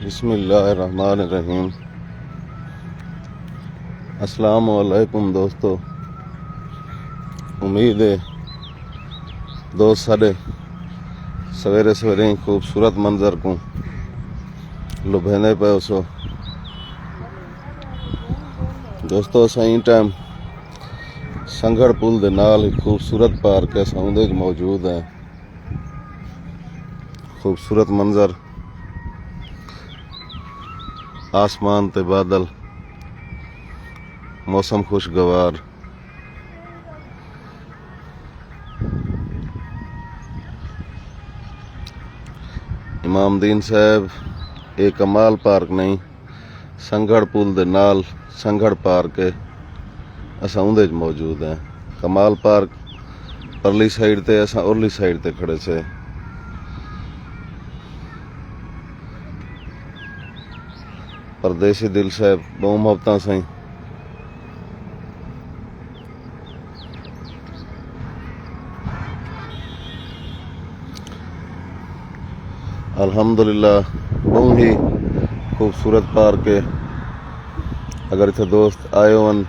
बिस्मिल्लाहिर्रहमानिर्रहीम। अस्सलामु अलैकुम दोस्तों। उम्मीद है दोस्त साढ़े सवेरे सवेरे ही खूबसूरत मंजर को लुभेंदे पे सो। दोस्तों सही टाइम संघड़ पुल दे नाल खूबसूरत पार्क है सौंदे मौजूद है। खूबसूरत मंजर, आसमान ते बादल, मौसम खुशगवार। इमामदीन साहब एक कमाल पार्क नहीं, संघड़ पुल दे नाल संघड़ पार्क है असां उंदे मौजूद है। कमाल पार्क परली साइड ते असां उरली साइड ते खड़े से। परदेसी दिल साहब बहु मोहब्बतां सही। अल्हम्दुलिल्लाह बहुत ही खूबसूरत पार्क है। अगर इत्थे दोस्त आए होन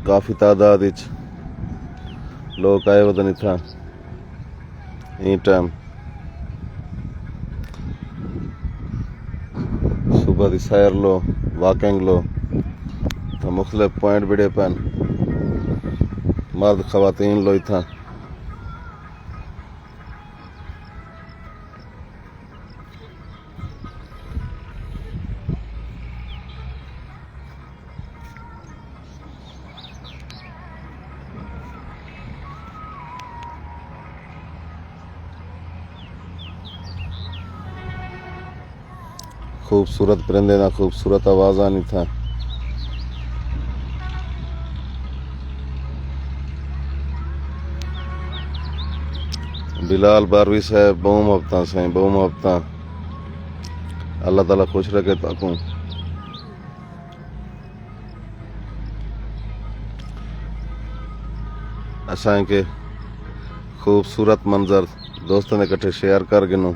काफ़ी तादाद लोग आए वदन इत्था ई टाइम सुबह की सैर लो, वॉकिंग लो तो मुख्तलिफ पॉइंट बिड़े पैन मर्द खवातीन लो इत्था। खूबसूरत परिंदे ना खूबसूरत आवाज़ आनी था। बिलाल बारवी साहब बहु मोहब्बतां से बहु मोहब्बतां। अल्लाह ताला खुश रखे ताकू। असां के खूबसूरत मंजर दोस्तों ने इकट्ठे शेयर कर गिनूं।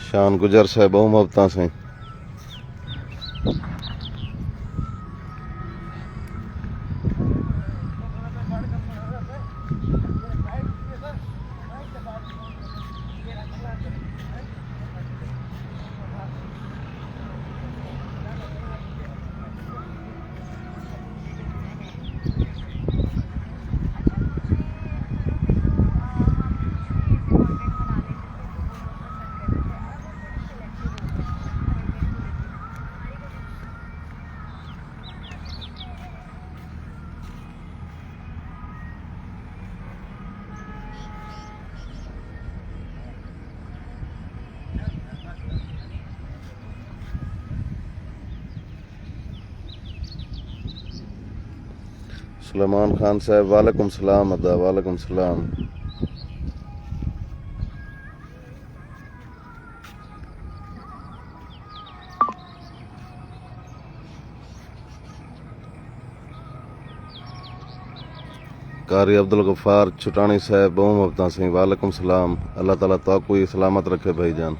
शान गुजर साहब बहु मोहब्बतां से। सुलेमान खान साहब वालेकुम सलाम अदा। वालेकुम सलाम। कारी अब्दुल गफ्फार छुटानी साहब बहु मोहब्बतां से। वालेकुम सलाम। अल्लाह ताला ताकू ही सलामत रखे भाईजान।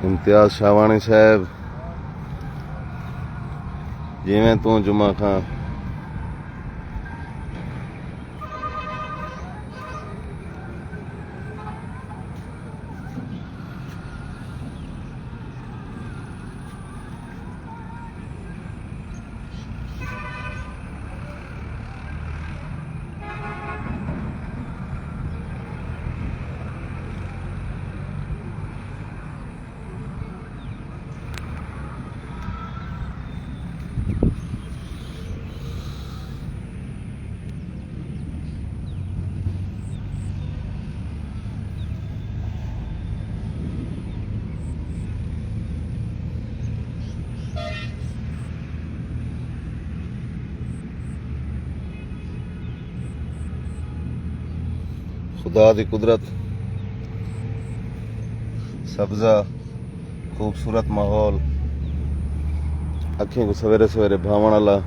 इम्तियाज शावानी साहब जिमें तू जुमा खां। खुदा दी कुदरत, सब्जा, खूबसूरत माहौल, अखियों को सवेरे सवेरे भावण वाला।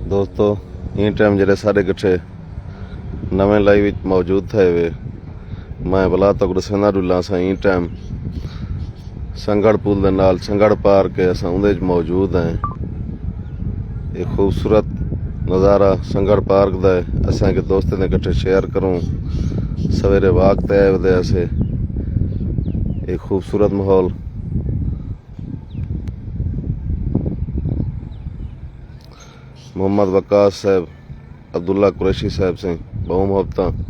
दोस्तों इन टाइम जरे सारे कट्ठे नवे लाइव मौजूद थे वे मैं बला तक रसना डुला सा इन टाइम संगड़ पुल दे नाल संगड़ पार के असां उंदे मौजूद हैं। एक खूबसूरत नज़ारा संगड़ पार्क दा असां के दोस्तों ने कट्ठे शेयर करूं सवेरे वाक तय वदे से एक खूबसूरत माहौल। मोहम्मद वकास साहब, अब्दुल्ला कुरैशी साहब से बहु मोहब्बत।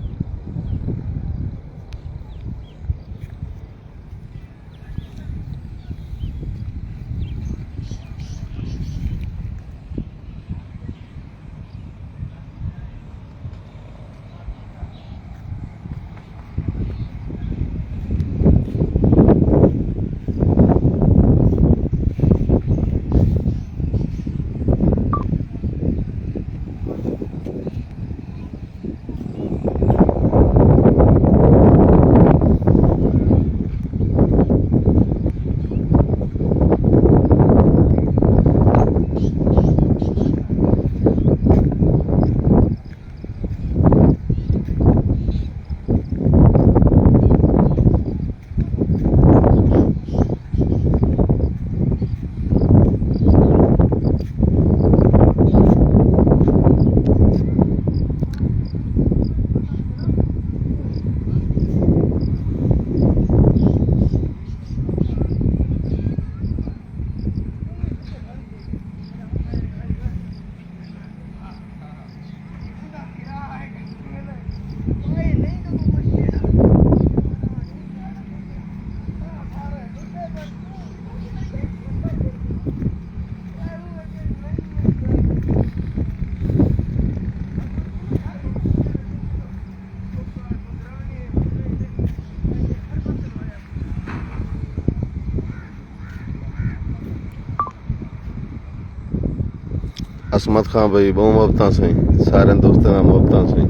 असमत खां भाई बहु मोहब्बत से सारे दोस्तों का मोहब्बत से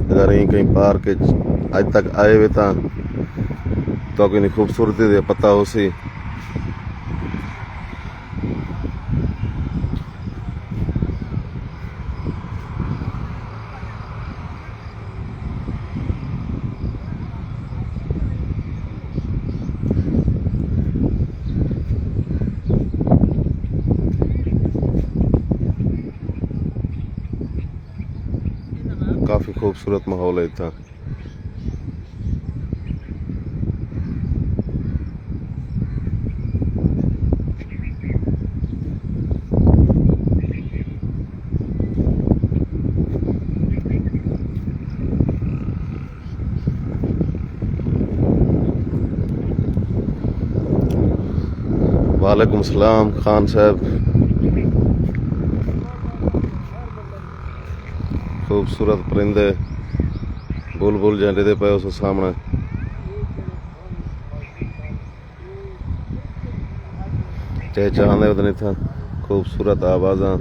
अगर यहीं कहीं पार्क अज तक आए हुए तो कितनी खूबसूरती दे पता हो सी। काफी खूबसूरत माहौल है इतना। वालेकुम सलाम खान साहब, खूबसूरत परिंदे बुलबुल जंडे पे उस सामने चहचहाने उतनी था खूबसूरत आवाज़ा।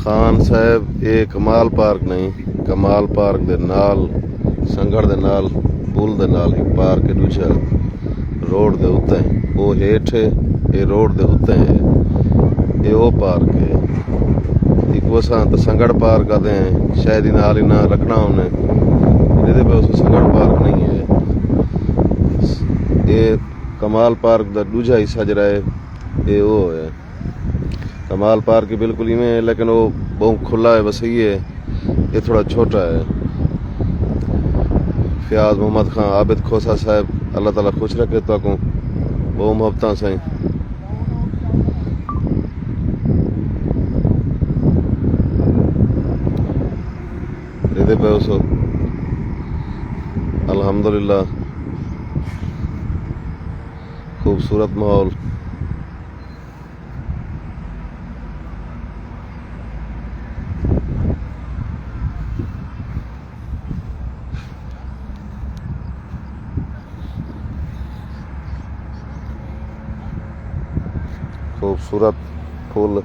ਖਾਨ ਸਾਹਿਬ ਇਹ ਕਮਾਲ ਪਾਰਕ ਨਹੀਂ, ਕਮਾਲ ਪਾਰਕ ਦੇ ਨਾਲ ਸੰਘੜ ਦੇ ਨਾਲ ਪੁਲ ਦੇ ਨਾਲ ਇੱਕ ਪਾਰਕ ਦੂਜਾ रोड ਦੇ ਉੱਤੇ ਉਹ ਹੇਠ ਇਹ रोड ਦੇ ਉੱਤੇ ਹੈ ਇਹ ਉਹ ਪਾਰਕ ਹੈ ਇੱਕ ਵਸਾਂ ਤਾਂ ਸੰਘੜ ਪਾਰਕ ਆਦੇ हैं शायद ही नाल ही ना रखना उन्हें ਇਹਦੇ पे उस संघड़ पार्क नहीं है ये कमाल पार्क ਦਾ ਦੂਜਾ ਹਿੱਸਾ ਜਿਹੜਾ ਹੈ ਇਹ ਉਹ ਹੈ कमाल पार्क बिल्कुल इवें है लेकिन वो बहुत खुला है बस ये है ये थोड़ा छोटा है फयाज मोहम्मद खान आबिद खोसा साहब अल्लाह ताला खुश रखे तो को बहुत मोहब्बत से ये पे उसो अल्हम्दुलिल्लाह खूबसूरत माहौल खूबसूरत फूल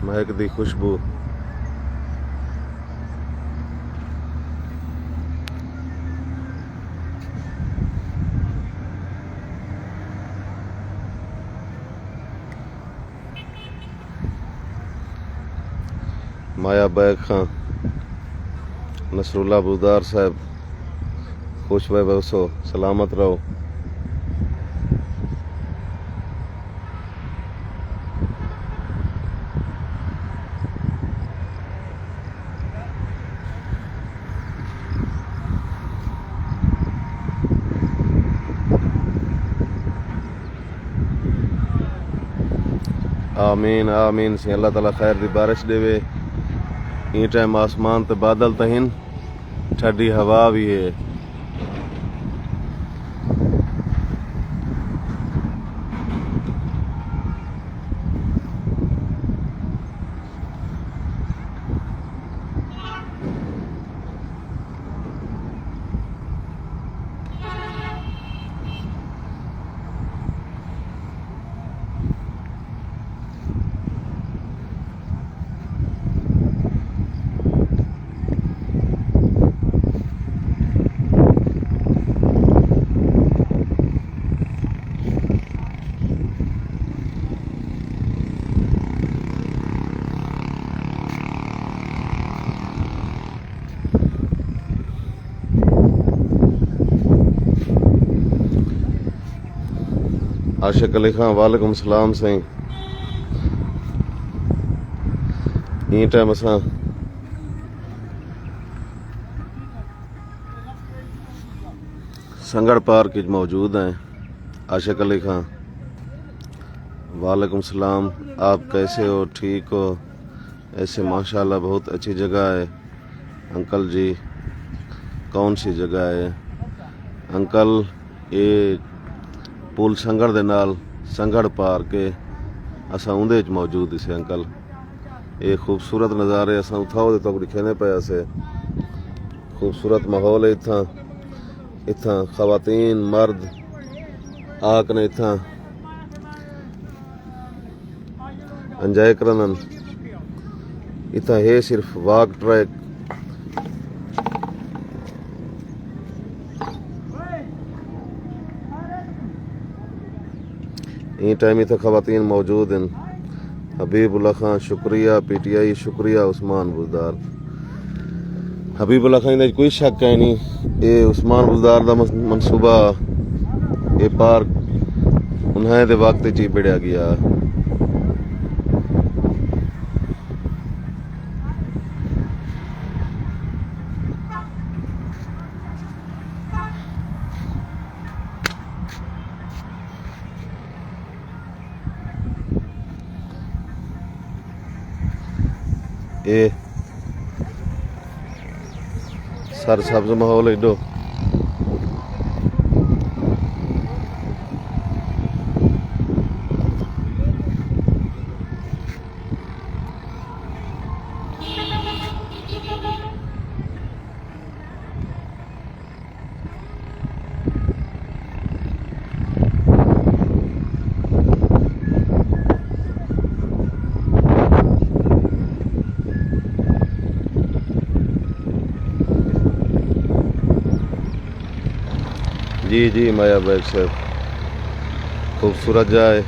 महकदी खुशबू माया बैग खां नसरुल्ला बुदार साहब खुश भाई बसो सलामत रहो आमीन आमीन से अल्लाह ताला खैर दी बारिश देवे ई टाइम आसमान ते बादल तहिन ठंडी हवा भी है आशिक अली खान वालेकुम सलाम साईं ई टाइम असां संगड़ पार्क मौजूद हैं आशिक अली खान वालेकुम सलाम आप कैसे हो ठीक हो ऐसे माशाल्लाह बहुत अच्छी जगह है अंकल जी कौन सी जगह है अंकल ये पुल संगड़ दे नाल संगड़ पार के असा उंदे च मौजूद इसे अंकल ये खूबसूरत नज़ारे असा उठाओ तक दिखेने पे से खूबसूरत माहौल है इतना इतना खवातीन मर्द आकने इतना एंजॉय करन इतना है सिर्फ वॉक ट्रैक ई टाइम इतना खवातीन मौजूद हैं हबीबुल्ला खान शुक्रिया PTI शुक्रिया उस्मान बुजदार हबीबुल्ला खान कोई शक है नहीं ये उस्मान बुजदार का मनसूबा ये पार्क उन्हें दे वक्त च बिड़िया गया ये सर सब्ज माहौल एडो जी माया बैग साहब खूबसूरत जाए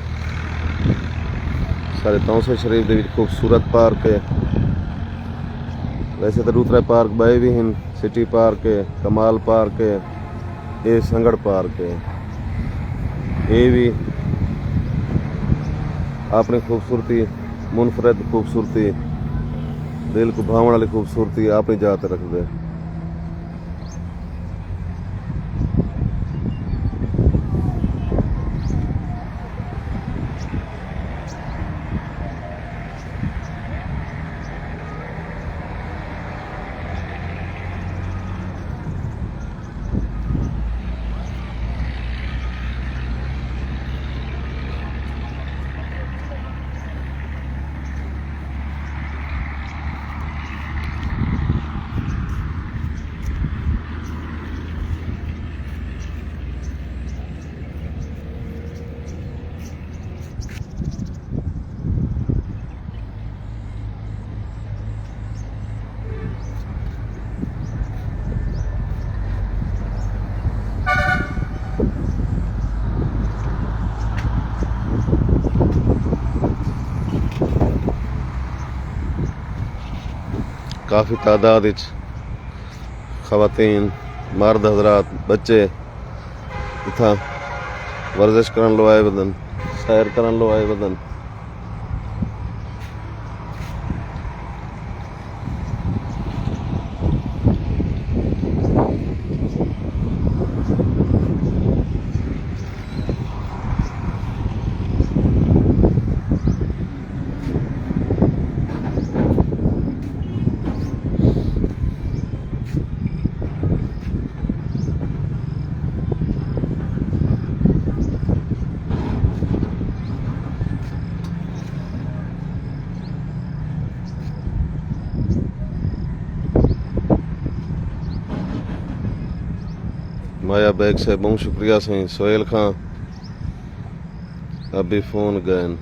सारे तौसे शरीफ के खूबसूरत पार्क है। वैसे तो दूसरा पार्क बे भी हैं, सिटी पार्क है, कमाल पार्क है, ये संगड़ पार्क है। ये भी अपनी खूबसूरती मुनफरद खूबसूरती दिल को भावने वाली खूबसूरती अपनी जात रख दे। काफ़ी तादाद खवातीन मर्द हजरात बच्चे इतना वर्जिश करन लो आए बदन सैर करन लो आए बदन। माया बैग से बहुत शुक्रिया सही सोहेल खां अभी फोन गए।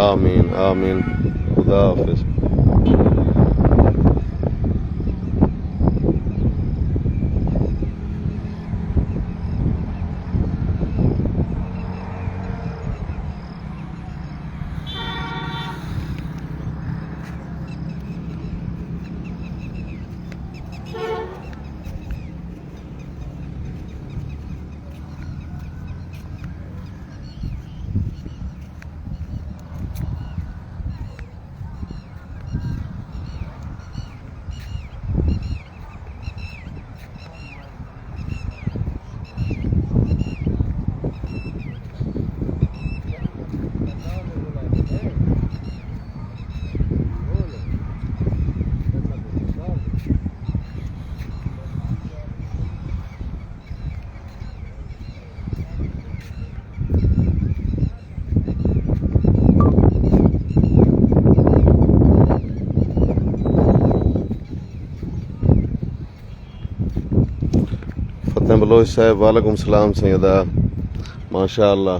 आमीन आमीन खुदा हाफिज। फतेह बलोच साहब वालेकुम सलाम सैयदा माशाअल्लाह।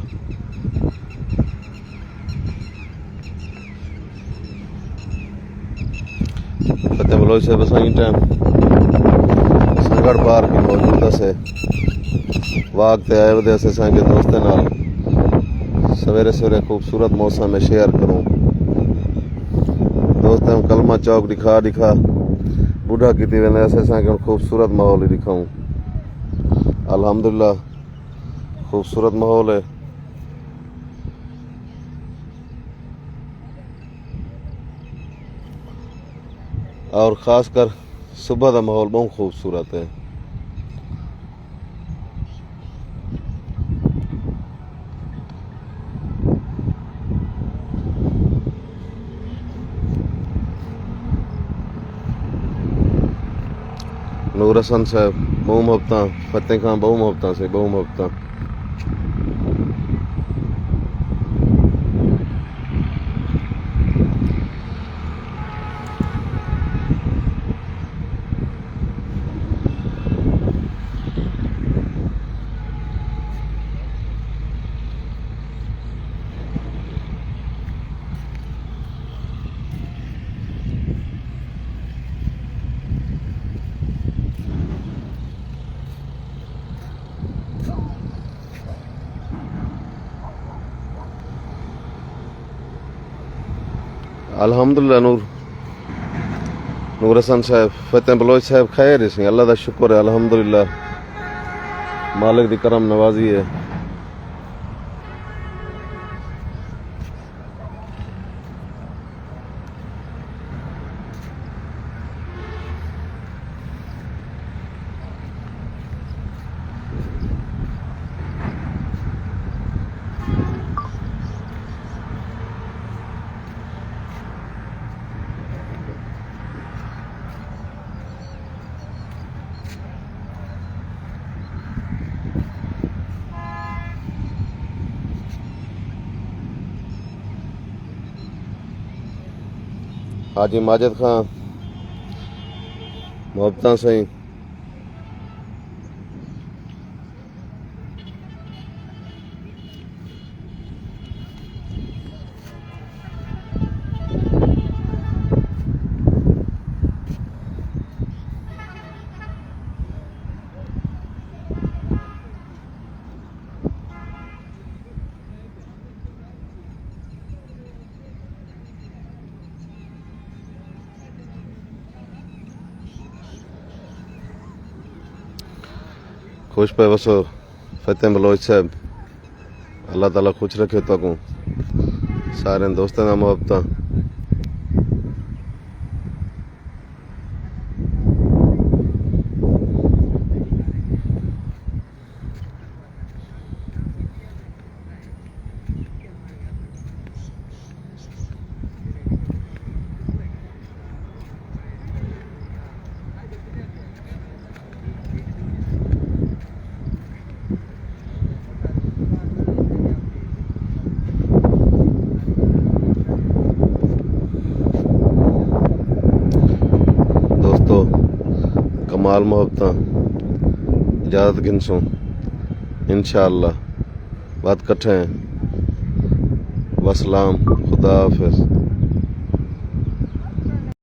फतेह बलोच साहब असां टाइम संगड़ पार्क में मौजूद से वाक ते आए वदे असांजे दोस्तों नाल सवेरे सवेरे खूबसूरत मौसम में शेयर करूं। दोस्तों कलमा चौक दिखा दिखा बूढ़ा की वेंदे असांखे खूबसूरत माहौल ही दिखाऊं। अल्हम्दुलिल्लाह खूबसूरत माहौल है। और ख़ासकर सुबह का माहौल बहुत खूबसूरत है। नूर हसन साहब बहुत मुहब्बत, फतेह खान बहुत मुहब्बत से बहुत मुहब्बत। अल्हम्दुलिल्लाह नूर हसन साहब, फतेह बलोच साहब खैर से, अल्लाह का शुक्र है अल्हम्दुलिल्लाह, मालिक की करम नवाजी है। हाजी माजिद खान मुहब्बत से खुश पे वसो। फतेह बलोच साहब अल्लाह ताला खुश रखे तको सारे दोस्तों का मुहब्बत। कमाल मुहब्बत इजाज़त गिनसूं इंशाअल्लाह बात कट्ठे हैं। वसलाम, खुदा हाफिज़।